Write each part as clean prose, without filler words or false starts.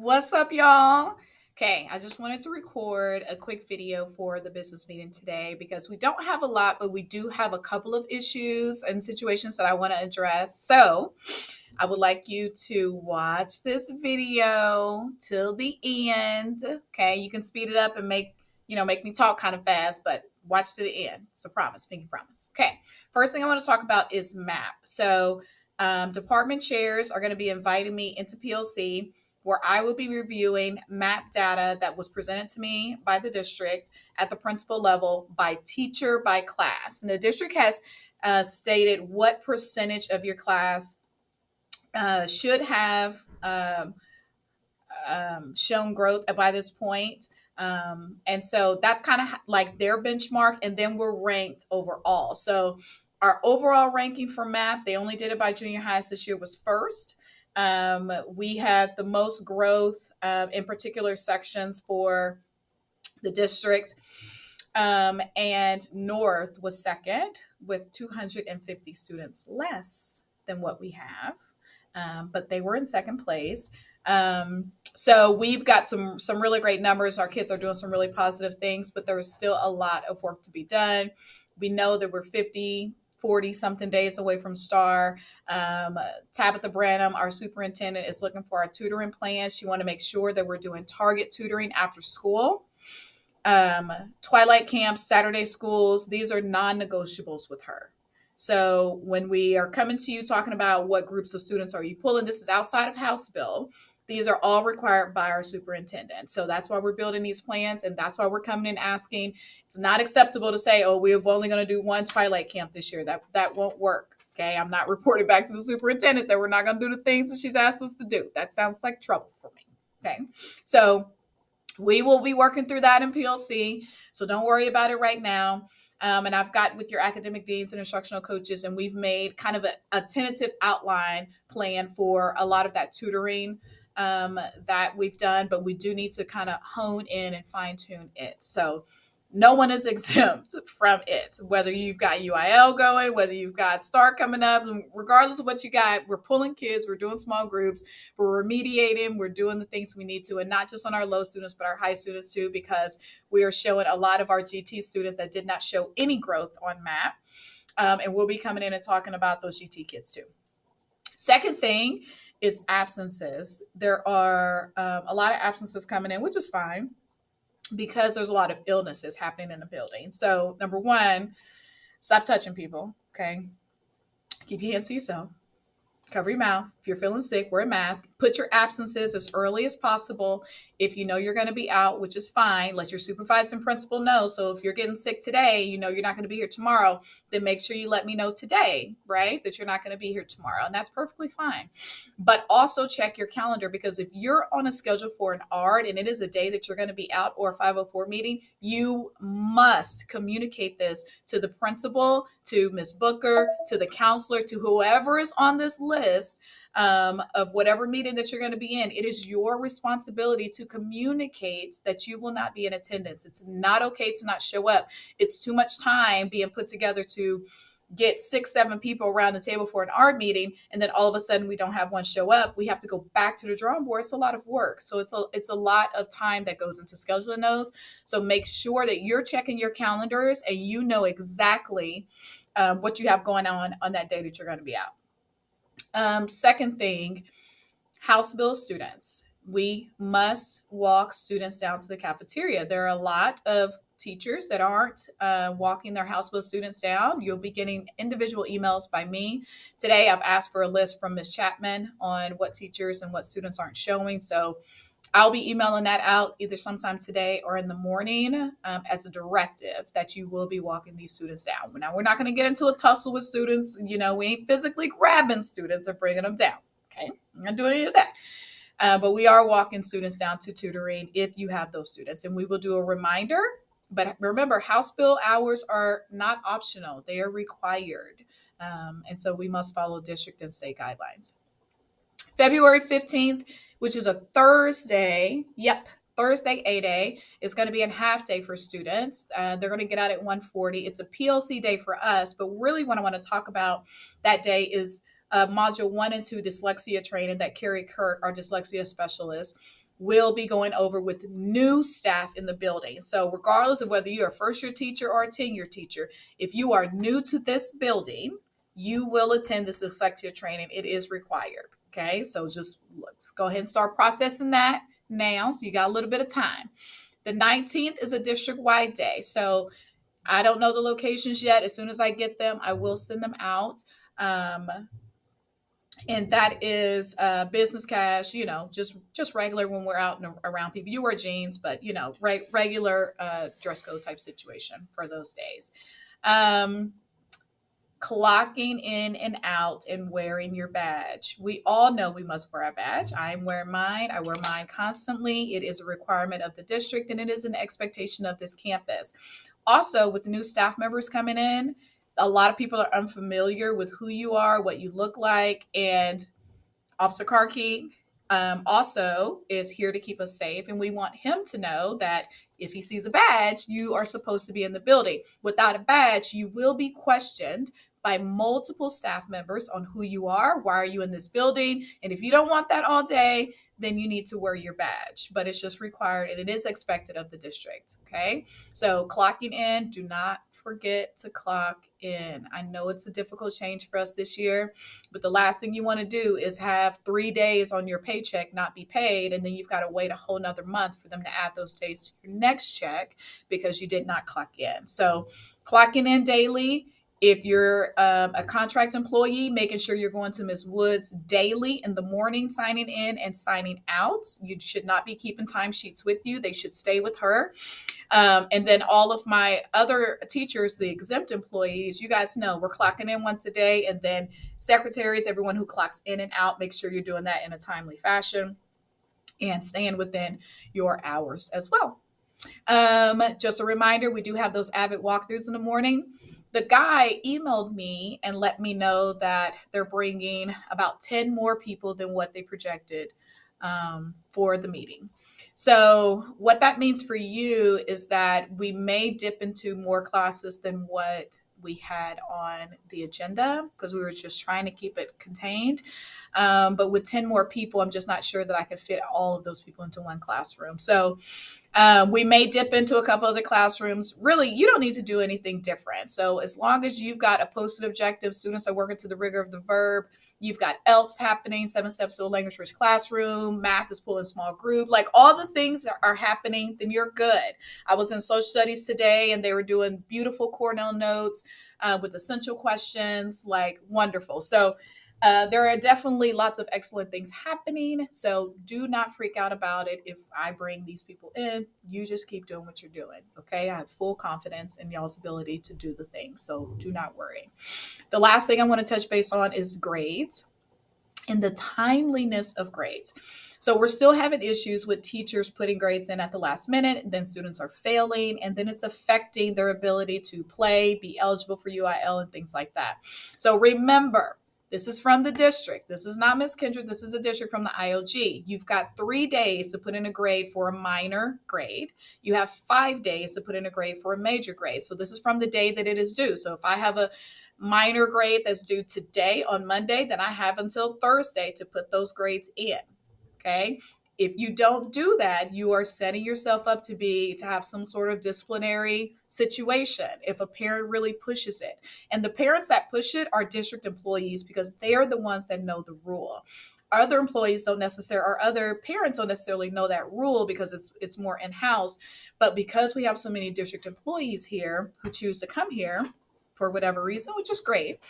What's up, y'all? Okay, I just wanted to record a quick video for the business meeting today because we don't have a lot, but we do have a couple of issues and situations that I want to address. So, I would like you to watch this video till the end. Okay, you can speed it up and make me talk kind of fast, but watch to the end. So, promise, pinky promise. Okay, first thing I want to talk about is MAP. So, department chairs are going to be inviting me into PLC where I will be reviewing MAP data that was presented to me by the district at the principal level by teacher by class. And the district has stated what percentage of your class should have shown growth by this point. And so that's kind of like their benchmark. And then we're ranked overall. So our overall ranking for MAP, they only did it by junior highs this year, was first. We had the most growth in particular sections for the district. And North was second with 250 students less than what we have. But they were in second place. So we've got some really great numbers. Our kids are doing some really positive things, but there is still a lot of work to be done. We know that we're 40 something days away from STAR. Tabitha Branham, our superintendent, is looking for our tutoring plan. She want to make sure that we're doing target tutoring after school. Twilight camps, Saturday schools, these are non-negotiables with her. So when we are coming to you talking about what groups of students are you pulling, this is outside of House bill. These are all required by our superintendent. So that's why we're building these plans, and that's why we're coming in asking. It's not acceptable to say, oh, we're only going to do one Twilight camp this year. That won't work. Okay, I'm not reporting back to the superintendent that we're not going to do the things that she's asked us to do. That sounds like trouble for me. Okay, so we will be working through that in PLC. So don't worry about it right now. And I've got with your academic deans and instructional coaches, and we've made kind of a tentative outline plan for a lot of that tutoring that we've done, but we do need to kind of hone in and fine tune it. So no one is exempt from it, whether you've got UIL going, whether you've got STAR coming up, regardless of what you got, we're pulling kids, we're doing small groups, we're remediating, we're doing the things we need to, and not just on our low students, but our high students too, because we are showing a lot of our GT students that did not show any growth on MAP. And we'll be coming in and talking about those GT kids too. Second thing is absences. There are a lot of absences coming in, which is fine because there's a lot of illnesses happening in the building. So, number one, stop touching people. Okay. Keep your hands to yourself. Cover your mouth. If you're feeling sick, wear a mask. Put your absences as early as possible. If you know you're going to be out, which is fine, let your supervisor and principal know. So if you're getting sick today, you know you're not going to be here tomorrow, then make sure you let me know today, right? That you're not going to be here tomorrow. And that's perfectly fine. But also check your calendar, because if you're on a schedule for an ARD and it is a day that you're going to be out, or a 504 meeting, you must communicate this to the principal, to Ms. Booker, to the counselor, to whoever is on this list of whatever meeting that you're going to be in. It is your responsibility to communicate that you will not be in attendance. It's not okay to not show up. It's too much time being put together to get 6-7 people around the table for an ARD meeting, and then all of a sudden we don't have one show up. We have to go back to the drawing board. It's a lot of work. So it's a lot of time that goes into scheduling those. So make sure that you're checking your calendars and you know exactly what you have going on that day that you're going to be out. Second thing, House bill students. We must walk students down to the cafeteria. There are a lot of teachers that aren't walking their House bill students down. You'll be getting individual emails by me. Today, I've asked for a list from Ms. Chapman on what teachers and what students aren't showing. So I'll be emailing that out either sometime today or in the morning as a directive that you will be walking these students down. Now, we're not going to get into a tussle with students. You know, we ain't physically grabbing students and bringing them down. Okay, I'm not doing any of that. But we are walking students down to tutoring if you have those students. And we will do a reminder. But remember, House bill hours are not optional. They are required. And so we must follow district and state guidelines. February 15th, which is a Thursday. Yep, Thursday A-Day is going to be a half day for students. They're going to get out at 1:40. It's a PLC day for us, but really what I want to talk about that day is module 1 and 2 dyslexia training that Carrie Kirk, our dyslexia specialist, will be going over with new staff in the building. So regardless of whether you're a first year teacher or a 10-year teacher, if you are new to this building, you will attend this dyslexia training. It is required. Okay, so just let's go ahead and start processing that now. So you got a little bit of time. The 19th is a district-wide day. So I don't know the locations yet. As soon as I get them, I will send them out. And that is business cash, just regular when we're out and around people. You wear jeans, but regular dress code type situation for those days. Clocking in and out and wearing your badge. We all know we must wear a badge. I'm wearing mine. I wear mine constantly. It is a requirement of the district, and it is an expectation of this campus. Also, with the new staff members coming in, a lot of people are unfamiliar with who you are, what you look like, and Officer Karki also is here to keep us safe, and we want him to know that if he sees a badge, you are supposed to be in the building. Without a badge, you will be questioned by multiple staff members on who you are, why are you in this building, and if you don't want that all day, then you need to wear your badge. But it's just required, and it is expected of the district. Okay, so clocking in, do not forget to clock in. I know it's a difficult change for us this year, but the last thing you want to do is have 3 days on your paycheck not be paid, and then you've got to wait a whole nother month for them to add those days to your next check because you did not clock in. So clocking in daily. If you're a contract employee, making sure you're going to Ms. Woods daily in the morning, signing in and signing out. You should not be keeping timesheets with you. They should stay with her. And then all of my other teachers, the exempt employees, you guys know we're clocking in once a day. And then secretaries, everyone who clocks in and out, make sure you're doing that in a timely fashion and staying within your hours as well. Just a reminder, we do have those Avid walkthroughs in the morning. The guy emailed me and let me know that they're bringing about 10 more people than what they projected for the meeting. So what that means for you is that we may dip into more classes than what we had on the agenda because we were just trying to keep it contained. But with 10 more people, I'm just not sure that I could fit all of those people into one classroom. So we may dip into a couple of the classrooms. Really, you don't need to do anything different. So as long as you've got a posted objective, students are working to the rigor of the verb, you've got ELPs happening, 7 steps to a language-rich classroom, math is pulling small group, like all the things that are happening, then you're good. I was in social studies today and they were doing beautiful Cornell notes with essential questions, like wonderful. So there are definitely lots of excellent things happening. So do not freak out about it. If I bring these people in, you just keep doing what you're doing. Okay. I have full confidence in y'all's ability to do the thing. So do not worry. The last thing I want to touch base on is grades and the timeliness of grades. So we're still having issues with teachers putting grades in at the last minute, and then students are failing, and then it's affecting their ability to play, be eligible for UIL, and things like that. So remember, this is from the district. This is not Ms. Kendrick. This is the district from the IOG. You've got 3 days to put in a grade for a minor grade. You have 5 days to put in a grade for a major grade. So this is from the day that it is due. So if I have a minor grade that's due today on Monday, then I have until Thursday to put those grades in. Okay. If you don't do that, you are setting yourself up to have some sort of disciplinary situation if a parent really pushes it. And the parents that push it are district employees because they are the ones that know the rule. Other employees don't necessarily, or other parents don't necessarily know that rule because it's more in-house. But because we have so many district employees here who choose to come here for whatever reason, which is great,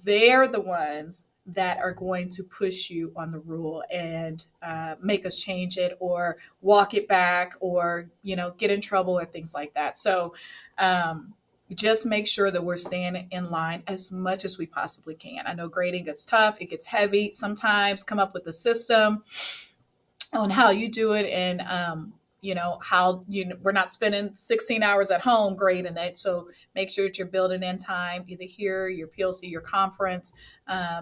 they're the ones that are going to push you on the rule and make us change it or walk it back or, get in trouble or things like that. So just make sure that we're staying in line as much as we possibly can. I know grading gets tough. It gets heavy. Sometimes come up with a system on how you do it and, we're not spending 16 hours at home grading it. So make sure that you're building in time, either here, your PLC, your conference,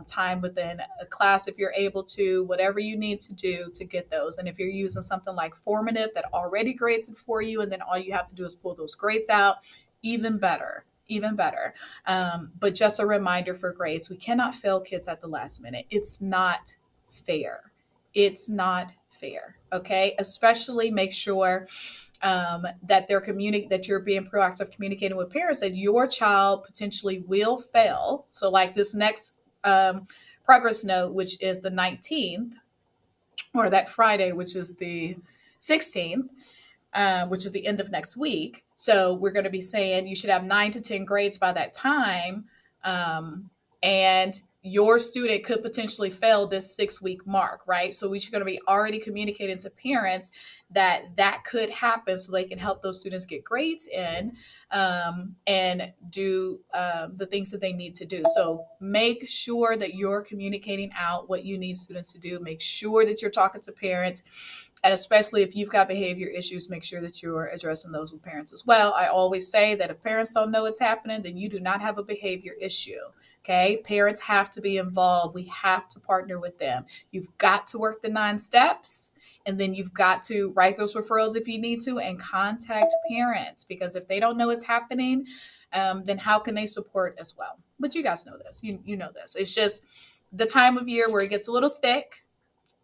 time within a class if you're able to, whatever you need to do to get those. And if you're using something like Formative that already grades it for you, and then all you have to do is pull those grades out, even better. even better. But just a reminder for grades, we cannot fail kids at the last minute. It's not fair. It's not fair. Okay. Especially make sure that that you're being proactive communicating with parents that your child potentially will fail. So like this next progress note, which is the 19th, or that Friday, which is the 16th, which is the end of next week. So we're going to be saying you should have 9 to 10 grades by that time. And your student could potentially fail this 6 week mark, right? So we're going to be already communicating to parents that that could happen so they can help those students get grades in and do the things that they need to do. So make sure that you're communicating out what you need students to do. Make sure that you're talking to parents. And especially if you've got behavior issues, make sure that you're addressing those with parents as well. I always say that if parents don't know what's happening, then you do not have a behavior issue. Okay. Parents have to be involved. We have to partner with them. You've got to work the 9 steps. And then you've got to write those referrals if you need to and contact parents, because if they don't know what's happening, then how can they support as well? But you guys know this. You know this. It's just the time of year where it gets a little thick,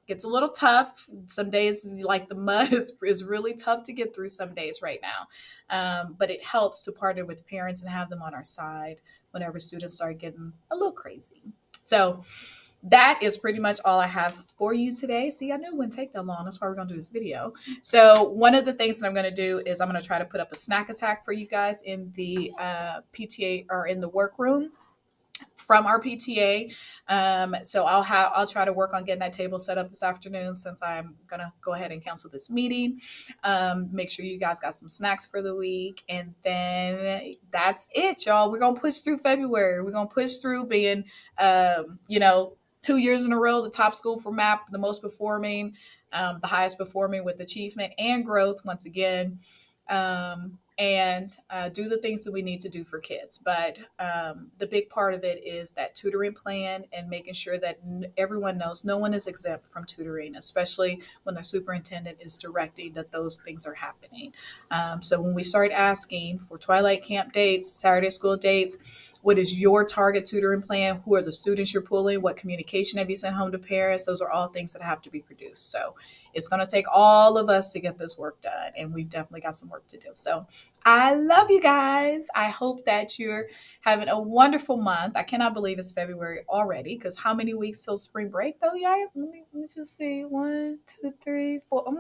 gets a little tough. Some days, like the mud, is really tough to get through some days right now. But it helps to partner with parents and have them on our side whenever students start getting a little crazy. So that is pretty much all I have for you today. See, I knew it wouldn't take that long. That's why we're going to do this video. So one of the things that I'm going to do is I'm going to try to put up a snack attack for you guys in the PTA or in the workroom from our PTA. So I'll try to work on getting that table set up this afternoon, since I'm gonna go ahead and cancel this meeting. Make sure you guys got some snacks for the week, and then that's it, y'all. We're gonna push through February. We're gonna push through being 2 years in a row the top school for MAP, the most performing, the highest performing with achievement and growth once again. And do the things that we need to do for kids. But the big part of it is that tutoring plan and making sure that everyone knows no one is exempt from tutoring, especially when the superintendent is directing that those things are happening. So when we start asking for Twilight Camp dates, Saturday school dates, what is your target tutoring plan? Who are the students you're pulling? What communication have you sent home to parents? Those are all things that have to be produced. So it's going to take all of us to get this work done. And we've definitely got some work to do. So I love you guys. I hope that you're having a wonderful month. I cannot believe it's February already, because how many weeks till spring break though, y'all? Let me just see. 1, 2, 3, 4.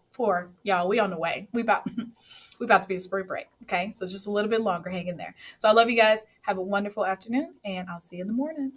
4. Y'all, we on the way. We about to be in spring break. Okay. So just a little bit longer. Hang in there. So I love you guys. Have a wonderful afternoon, and I'll see you in the morning.